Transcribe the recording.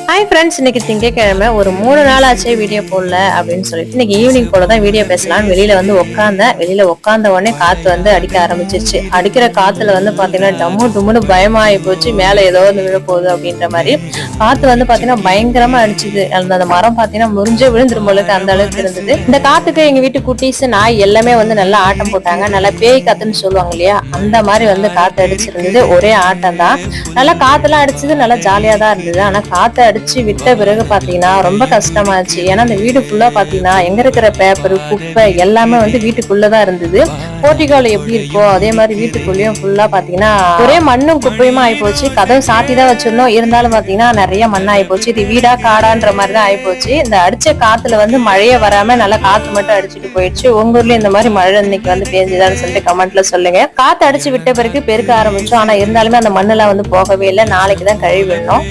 Hi friends, இன்னைக்கு திங்கக்கிழமை ஒரு 3 நாள் ஆச்சே வீடியோ போடல அப்படின்னு சொல்லிட்டு இன்னைக்கு ஈவினிங் போல தான் வீடியோ பேசலாம்னு வெளியில வந்து உட்காந்த உடனே காத்து வந்து அடிக்க ஆரம்பிச்சிருச்சு. அடிக்கிற காத்துல வந்து பாத்தீங்கன்னா டம்மு டும்முன்னு பயமாயி போச்சு. மேல ஏதோ வந்து விழ போகுது அப்படின்ற மாதிரி காத்து வந்து பாத்தீங்கன்னா பயங்கரமா அடிச்சுது. அந்த மரம் பாத்தீங்கன்னா முறிஞ்சே விழுந்துரும் போல அந்த அளவுக்கு இருந்தது. இந்த காத்துக்கு எங்க வீட்டு குட்டீஸ் நாய் எல்லாமே வந்து நல்லா ஆட்டம் போட்டாங்க. நல்லா பேய் காத்துன்னு சொல்லுவாங்க இல்லையா, அந்த மாதிரி வந்து காத்து அடிச்சிருந்தது. ஒரே ஆட்டம் தான். நல்லா காத்தெல்லாம் அடிச்சது, நல்லா ஜாலியா தான் இருந்தது. ஆனா காத்து அடிச்சு விட்ட பிறகு பாத்தீங்கன்னா ரொம்ப கஷ்டமாச்சு. ஏன்னா அந்த வீடு ஃபுல்லா பாத்தீங்கன்னா எங்க இருக்கிற பேப்பர் குப்பை எல்லாமே வந்து வீட்டுக்குள்ளதான் இருந்தது. போர்ட்டிகோல எப்படி இருக்கோ அதே மாதிரி வீட்டுக்குள்ளேயும் ஃபுல்லா பாத்தீங்கன்னா ஒரே மண்ணும் குப்பையுமா ஆயிப்போச்சு. கதவு சாத்திதான் வச்சிருந்தோம், இருந்தாலும் பாத்தீங்கன்னா நிறைய மண் ஆயிப்போச்சு. இது வீடா காடான்ற மாதிரிதான் ஆயிப்போச்சு. இந்த அடிச்ச காத்துல வந்து மழையே வராம நல்லா காத்து மட்டும் அடிச்சுட்டு போயிடுச்சு. உங்க ஊர்ல இந்த மாதிரி மழை இன்னைக்கு வந்து பேஞ்சுதான்னு சொல்லிட்டு கமெண்ட்ல சொல்லுங்க. காத்து அடிச்சு விட்ட பிறகு பெருக்க ஆரம்பிச்சோம். ஆனா இருந்தாலுமே அந்த மண்ணெல்லாம் வந்து போகவே இல்லை. நாளைக்குதான் கழுவி விடணும்.